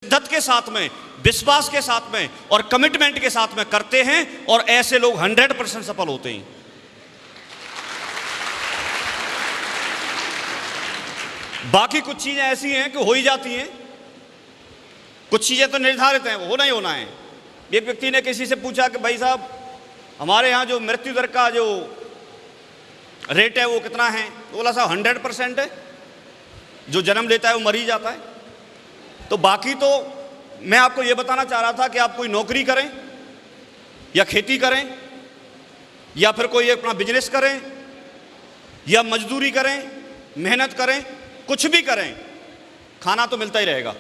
शिद्दत के साथ में, विश्वास के साथ में और कमिटमेंट के साथ में करते हैं और ऐसे लोग 100% सफल होते हैं। बाकी कुछ चीजें ऐसी हैं कि हो ही जाती हैं, कुछ चीजें तो निर्धारित हैं, होना ही होना है। एक व्यक्ति ने किसी से पूछा कि भाई साहब हमारे यहाँ जो मृत्यु दर का जो रेट है वो कितना है? तो बोला साहब 100% है, जो जन्म लेता है वो मर ही जाता है। तो बाकी तो मैं आपको ये बताना चाह रहा था कि आप कोई नौकरी करें या खेती करें या फिर कोई अपना बिजनेस करें या मजदूरी करें, मेहनत करें, कुछ भी करें, खाना तो मिलता ही रहेगा,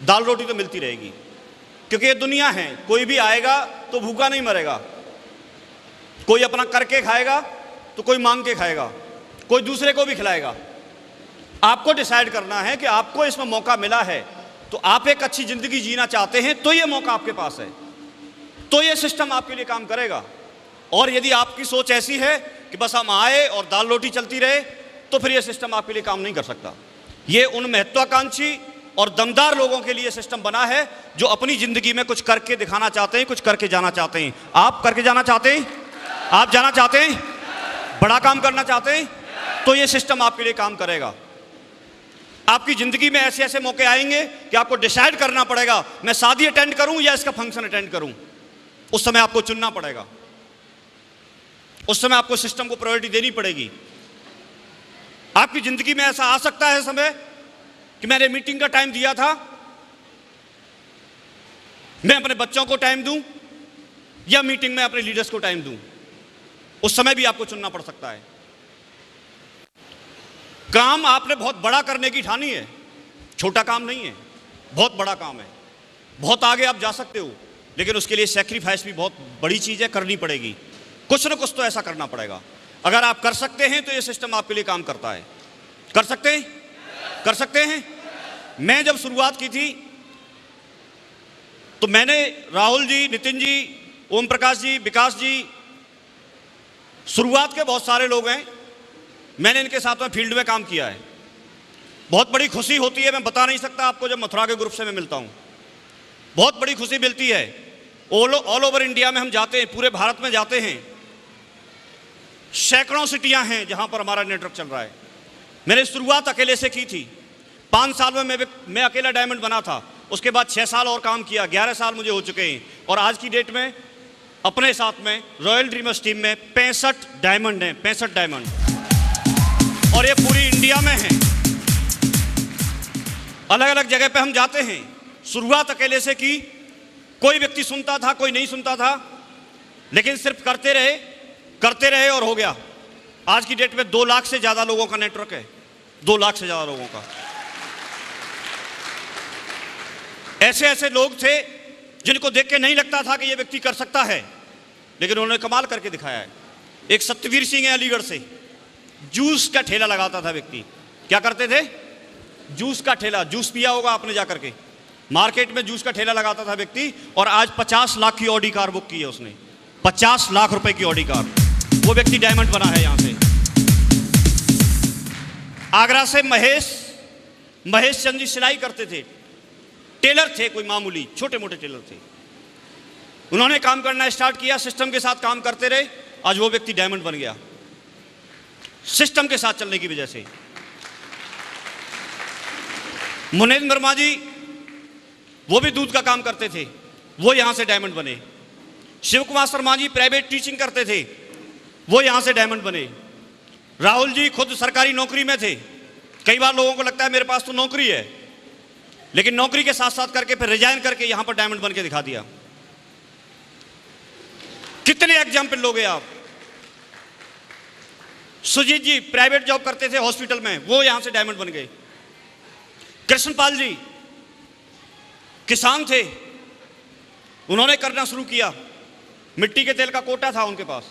दाल रोटी तो मिलती रहेगी, क्योंकि ये दुनिया है। कोई भी आएगा तो भूखा नहीं मरेगा, कोई अपना करके खाएगा तो कोई मांग के खाएगा, कोई दूसरे को भी खिलाएगा। आपको डिसाइड करना है कि आपको इसमें मौका मिला है तो आप एक अच्छी जिंदगी जीना चाहते हैं तो ये मौका आपके पास है, तो ये सिस्टम आपके लिए काम करेगा। और यदि आपकी सोच ऐसी है कि बस हम आए और दाल रोटी चलती रहे तो फिर ये सिस्टम आपके लिए काम नहीं कर सकता। ये उन महत्वाकांक्षी और दमदार लोगों के लिए सिस्टम बना है जो अपनी जिंदगी में कुछ करके दिखाना चाहते हैं, कुछ करके जाना चाहते हैं। आप करके जाना चाहते हैं? आप जाना चाहते हैं? बड़ा काम करना चाहते हैं? तो ये सिस्टम आपके लिए काम करेगा। आपकी जिंदगी में ऐसे ऐसे मौके आएंगे कि आपको डिसाइड करना पड़ेगा मैं शादी अटेंड करूं या इसका फंक्शन अटेंड करूं। उस समय आपको चुनना पड़ेगा, उस समय आपको सिस्टम को प्रायोरिटी देनी पड़ेगी। आपकी जिंदगी में ऐसा आ सकता है समय कि मैंने मीटिंग का टाइम दिया था, मैं अपने बच्चों को टाइम दूं या मीटिंग में अपने लीडर्स को टाइम दूं। उस समय भी आपको चुनना पड़ सकता है। काम आपने बहुत बड़ा करने की ठानी है, छोटा काम नहीं है, बहुत बड़ा काम है, बहुत आगे आप जा सकते हो, लेकिन उसके लिए सैक्रिफाइस भी बहुत बड़ी चीज़ है, करनी पड़ेगी। कुछ ना कुछ तो ऐसा करना पड़ेगा। अगर आप कर सकते हैं तो ये सिस्टम आपके लिए काम करता है। कर सकते हैं? कर सकते हैं। मैं जब शुरुआत की थी तो मैंने राहुल जी, नितिन जी, ओम प्रकाश जी, विकास जी, शुरुआत के बहुत सारे लोग हैं, मैंने इनके साथ में फील्ड में काम किया है। बहुत बड़ी खुशी होती है, मैं बता नहीं सकता आपको, जब मथुरा के ग्रुप से मैं मिलता हूं, बहुत बड़ी खुशी मिलती है। ऑल ओवर इंडिया में हम जाते हैं, पूरे भारत में जाते हैं, सैकड़ों सिटियां हैं जहां पर हमारा नेटवर्क चल रहा है। मैंने शुरुआत अकेले से की थी। 5 साल में मैं अकेला डायमंड बना था, उसके बाद 6 साल और काम किया, 11 साल मुझे हो चुके हैं। और आज की डेट में अपने साथ में रॉयल ड्रीमर्स टीम में 65 डायमंड हैं, 65 डायमंड, और ये पूरी इंडिया में है। अलग अलग जगह पे हम जाते हैं। शुरुआत अकेले से की, कोई व्यक्ति सुनता था, कोई नहीं सुनता था, लेकिन सिर्फ करते रहे और हो गया। आज की डेट में 2 लाख से ज्यादा लोगों का नेटवर्क है, 2 लाख से ज्यादा लोगों का। ऐसे ऐसे लोग थे जिनको देख के नहीं लगता था कि ये व्यक्ति कर सकता है, लेकिन उन्होंने कमाल करके दिखाया है। एक सत्यवीर सिंह है अलीगढ़ से, जूस का ठेला लगाता था व्यक्ति। क्या करते थे? जूस का ठेला, जूस पिया होगा आपने जाकर के, मार्केट में जूस का ठेला लगाता था व्यक्ति, और आज 50 लाख की ऑडी कार बुक की है उसने, 50 लाख रुपए की ऑडी कार। वो व्यक्ति डायमंड बना है यहां से। आगरा से महेश चंद जी सिलाई करते थे, टेलर थे, कोई मामूली छोटे मोटे टेलर थे। उन्होंने काम करना स्टार्ट किया, सिस्टम के साथ काम करते रहे, आज वो व्यक्ति डायमंड बन गया, सिस्टम के साथ चलने की वजह से। मुनेंद्र वर्मा जी, वो भी दूध का काम करते थे, वो यहां से डायमंड बने। शिव कुमार शर्मा जी प्राइवेट टीचिंग करते थे, वो यहां से डायमंड बने। राहुल जी खुद सरकारी नौकरी में थे। कई बार लोगों को लगता है मेरे पास तो नौकरी है, लेकिन नौकरी के साथ साथ करके फिर रिजाइन करके यहां पर डायमंड बन के दिखा दिया। कितने एग्जाम्पल लोगे आप। सुजीत जी प्राइवेट जॉब करते थे हॉस्पिटल में, वो यहां से डायमंड बन गए। कृष्णपाल जी किसान थे, उन्होंने करना शुरू किया, मिट्टी के तेल का कोटा था उनके पास,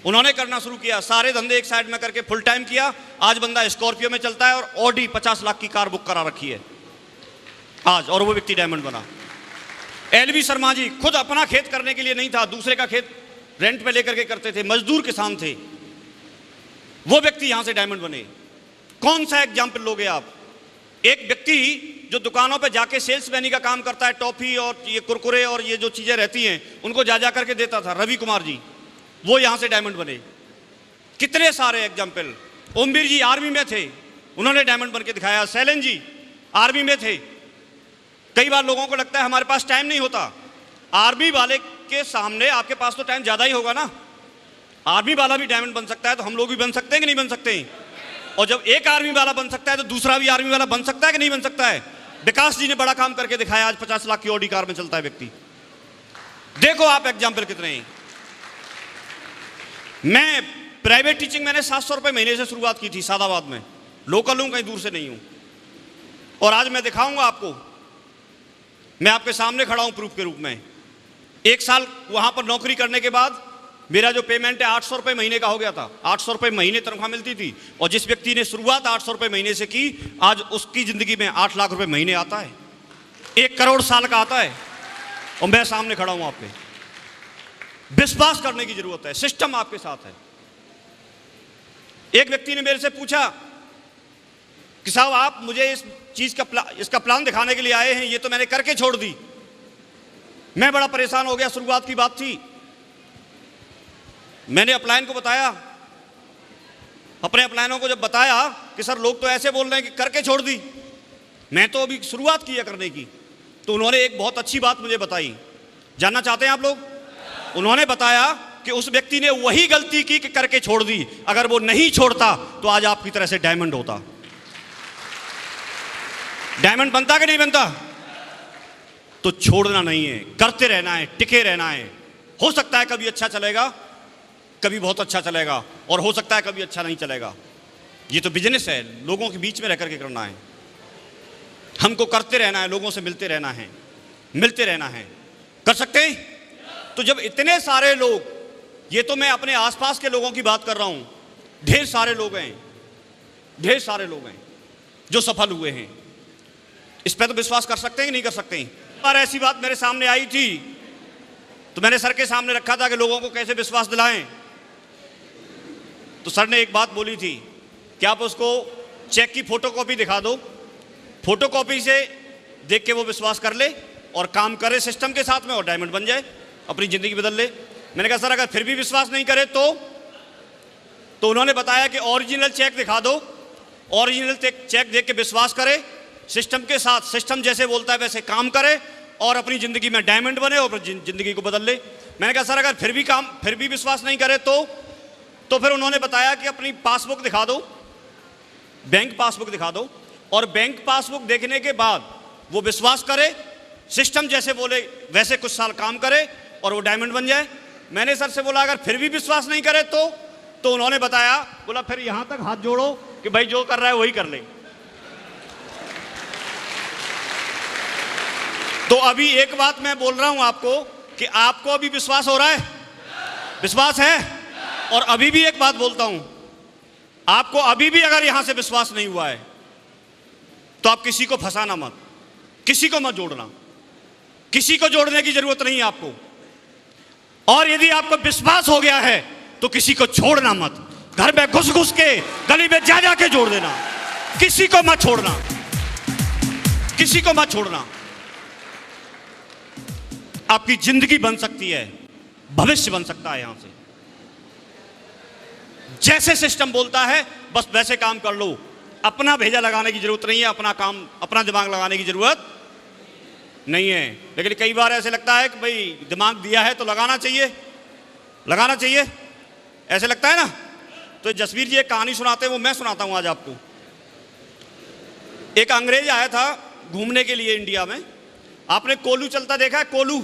उन्होंने करना शुरू किया, सारे धंधे एक साइड में करके फुल टाइम किया। आज बंदा स्कॉर्पियो में चलता है और ऑडी 50 लाख की कार बुक करा रखी है आज, और वो व्यक्ति डायमंड बना। एलवी शर्मा जी खुद अपना खेत करने के लिए नहीं था, दूसरे का खेत रेंट पे लेकर के करते थे, मजदूर किसान थे, वो व्यक्ति यहां से डायमंड बने। कौन सा एग्जाम्पल लोगे आप? एक व्यक्ति जो दुकानों पे जाके सेल्समैनी का काम करता है, टॉफी और ये कुरकुरे और ये जो चीज़ें रहती हैं उनको जा करके देता था, रवि कुमार जी, वो यहाँ से डायमंड बने। कितने सारे एग्जाम्पल। ओमवीर जी आर्मी में थे, उन्होंने डायमंड बन के दिखाया। सैलन जी आर्मी में थे। कई बार लोगों को लगता है हमारे पास टाइम नहीं होता। आर्मी वाले के सामने आपके पास तो टाइम ज़्यादा ही होगा ना। आर्मी वाला भी डायमंड बन सकता है, तो हम लोग भी बन सकते हैं कि नहीं बन सकते? और जब एक आर्मी वाला बन सकता है तो दूसरा भी आर्मी वाला बन सकता है कि नहीं बन सकता है? विकास जी ने बड़ा काम करके दिखाया, आज 50 लाख की ऑडी कार में चलता है व्यक्ति। देखो आप एग्जाम्पल कितने हैं। मैं प्राइवेट टीचिंग मैंने 700 रुपये महीने से शुरुआत की थी सादाबाद में, लोकल हूं, कहीं दूर से नहीं हूं। और आज मैं दिखाऊंगा आपको, मैं आपके सामने खड़ा हूं प्रूफ के रूप में। 1 साल वहां पर नौकरी करने के बाद मेरा जो पेमेंट है 800 रुपये महीने का हो गया था। 800 रुपये महीने तनख्वाह मिलती थी, और जिस व्यक्ति ने शुरुआत 800 रुपये महीने से की, आज उसकी जिंदगी में 8 लाख रुपए महीने आता है, 1 करोड़ साल का आता है। और मैं सामने खड़ा हूं आपके। विश्वास करने की जरूरत है, सिस्टम आपके साथ है। एक व्यक्ति ने मेरे से पूछा कि साहब आप मुझे इस चीज का इसका प्लान दिखाने के लिए आए हैं, ये तो मैंने करके छोड़ दी। मैं बड़ा परेशान हो गया, शुरुआत की बात थी। मैंने अपलाइन को बताया, अपने अपलाइनों को जब बताया कि सर लोग तो ऐसे बोल रहे हैं कि करके छोड़ दी, मैं तो अभी शुरुआत की है करने की, तो उन्होंने एक बहुत अच्छी बात मुझे बताई। जानना चाहते हैं आप लोग? उन्होंने बताया कि उस व्यक्ति ने वही गलती की कि करके छोड़ दी। अगर वो नहीं छोड़ता तो आज आपकी तरह से डायमंड होता। डायमंड बनता कि नहीं बनता? तो छोड़ना नहीं है, करते रहना है, टिके रहना है। हो सकता है कभी अच्छा चलेगा, कभी बहुत अच्छा चलेगा, और हो सकता है कभी अच्छा नहीं चलेगा। ये तो बिजनेस है, लोगों के बीच में रह करके करना है। हमको करते रहना है, लोगों से मिलते रहना है, मिलते रहना है। कर सकते हैं? तो जब इतने सारे लोग, ये तो मैं अपने आसपास के लोगों की बात कर रहा हूं, ढेर सारे लोग हैं, ढेर सारे लोग हैं जो सफल हुए हैं। इस पर तो विश्वास कर सकते हैं कि नहीं कर सकते? पर ऐसी बात मेरे सामने आई थी तो मैंने सर के सामने रखा था कि लोगों को कैसे विश्वास दिलाएं। तो सर ने एक बात बोली थी कि आप उसको चेक की फोटोकॉपी दिखा दो, फोटोकॉपी से देख के वो विश्वास कर ले और काम करे सिस्टम के साथ में, और डायमंड बन जाए, अपनी ज़िंदगी बदल ले। मैंने कहा सर अगर फिर भी विश्वास नहीं करे तो उन्होंने बताया कि ओरिजिनल चेक दिखा दो, ओरिजिनल चेक देख के विश्वास करे, सिस्टम के साथ, सिस्टम जैसे बोलता है वैसे काम करे, और अपनी ज़िंदगी में डायमंड बने और ज़िंदगी को बदल ले। मैंने कहा सर अगर फिर भी विश्वास नहीं करे तो फिर उन्होंने बताया कि अपनी पासबुक दिखा दो, बैंक पासबुक दिखा दो, और बैंक पासबुक देखने के बाद वो विश्वास करे, सिस्टम जैसे बोले वैसे कुछ साल काम करे, और वो डायमंड बन जाए। मैंने सर से बोला अगर फिर भी विश्वास नहीं करे तो उन्होंने बताया, बोला फिर यहां तक हाथ जोड़ो कि भाई जो कर रहा है वही कर ले। तो अभी एक बात मैं बोल रहा हूं आपको कि आपको अभी विश्वास हो रहा है? विश्वास है? और अभी भी एक बात बोलता हूं, आपको अभी भी अगर यहां से विश्वास नहीं हुआ है तो आप किसी को फंसाना मत, किसी को मत जोड़ना, किसी को जोड़ने की जरूरत नहीं है आपको। और यदि आपको विश्वास हो गया है तो किसी को छोड़ना मत, घर में घुस घुस के, गली में जा के जोड़ देना, किसी को मत छोड़ना, किसी को मत छोड़ना। आपकी जिंदगी बन सकती है, भविष्य बन सकता है यहां से। जैसे सिस्टम बोलता है बस वैसे काम कर लो, अपना भेजा लगाने की जरूरत नहीं है, अपना काम, अपना दिमाग लगाने की जरूरत नहीं है। लेकिन कई बार ऐसे लगता है कि भाई दिमाग दिया है तो लगाना चाहिए, लगाना चाहिए, ऐसे लगता है ना। तो जसवीर जी एक कहानी सुनाते हैं, वो मैं सुनाता हूं आज आपको। एक अंग्रेज आया था घूमने के लिए इंडिया में। आपने कोलू चलता देखा है? कोलू।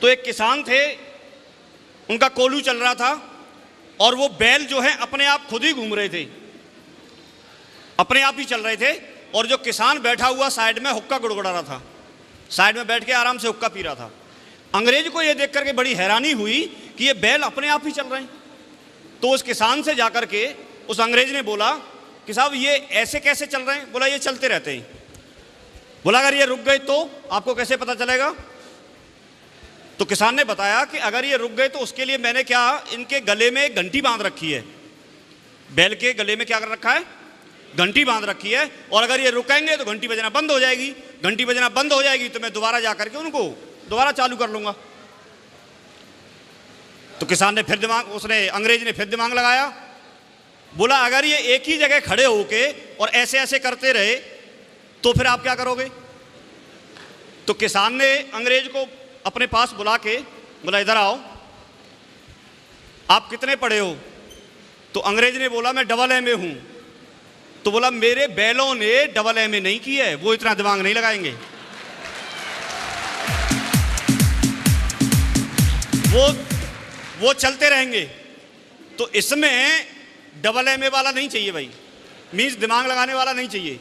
तो एक किसान थे, उनका कोलू चल रहा था, और वो बैल जो है अपने आप खुद ही घूम रहे थे, अपने आप ही चल रहे थे, और जो किसान बैठा हुआ साइड में हुक्का गुड़गुड़ा रहा था, साइड में बैठ के आराम से हुक्का पी रहा था। अंग्रेज को ये देख करके बड़ी हैरानी हुई कि ये बैल अपने आप ही चल रहे हैं। तो उस किसान से जाकर के उस अंग्रेज ने बोला कि साहब ये ऐसे कैसे चल रहे हैं? बोला ये चलते रहते हैं। बोला अगर ये रुक गए तो आपको कैसे पता चलेगा? तो किसान ने बताया कि अगर ये रुक गए तो उसके लिए मैंने क्या, इनके गले में एक घंटी बांध रखी है। बैल के गले में क्या कर रखा है? घंटी बांध रखी है, और अगर ये रुकेंगे तो घंटी बजना बंद हो जाएगी। घंटी बजना बंद हो जाएगी तो मैं दोबारा जा करके उनको दोबारा चालू कर लूंगा। तो किसान ने फिर दिमाग, उसने अंग्रेज ने फिर दिमाग लगाया, बोला अगर ये एक ही जगह खड़े होके और ऐसे ऐसे करते रहे तो फिर आप क्या करोगे। तो किसान ने अंग्रेज को अपने पास बुला के बोला इधर आओ, आप कितने पढ़े हो। तो अंग्रेज ने बोला मैं डबल एमए हूं। तो बोला मेरे बैलों ने डबल एमए नहीं की है, वो इतना दिमाग नहीं लगाएंगे, वो चलते रहेंगे। तो इसमें डबल एमए वाला नहीं चाहिए भाई, मीन्स दिमाग लगाने वाला नहीं चाहिए।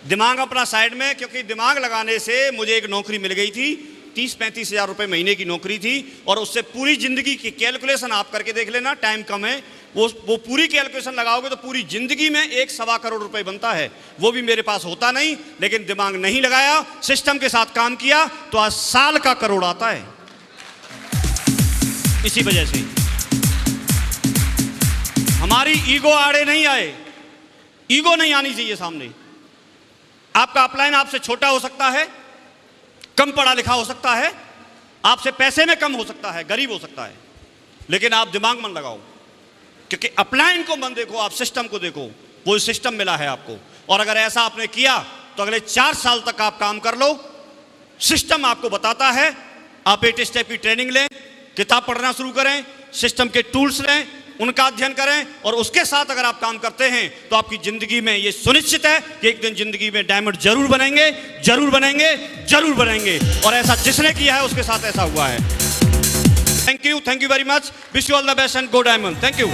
दिमाग अपना साइड में, क्योंकि दिमाग लगाने से मुझे एक नौकरी मिल गई थी, 30-35 हज़ार रुपये महीने की नौकरी थी, और उससे पूरी ज़िंदगी की कैलकुलेशन आप करके देख लेना, टाइम कम है, वो पूरी कैलकुलेशन लगाओगे तो पूरी ज़िंदगी में 1-1.25 करोड़ रुपए बनता है। वो भी मेरे पास होता नहीं, लेकिन दिमाग नहीं लगाया, सिस्टम के साथ काम किया तो आज साल का करोड़ आता है। इसी वजह से हमारी ईगो आड़े नहीं आए, ईगो नहीं आनी चाहिए सामने। आपका अपलाइन आपसे छोटा हो सकता है, कम पढ़ा लिखा हो सकता है, आपसे पैसे में कम हो सकता है, गरीब हो सकता है, लेकिन आप दिमाग मन लगाओ, क्योंकि अपलाइन को मन देखो, आप सिस्टम को देखो, वो सिस्टम मिला है आपको। और अगर ऐसा आपने किया तो अगले 4 साल तक आप काम कर लो, सिस्टम आपको बताता है। आप 8 स्टेप की ट्रेनिंग लें, किताब पढ़ना शुरू करें, सिस्टम के टूल्स लें, उनका अध्ययन करें, और उसके साथ अगर आप काम करते हैं तो आपकी जिंदगी में ये सुनिश्चित है कि एक दिन जिंदगी में डायमंड जरूर बनेंगे, जरूर बनेंगे, जरूर बनेंगे। और ऐसा जिसने किया है उसके साथ ऐसा हुआ है। Thank you very much, wish you all the best and go diamond. Thank you.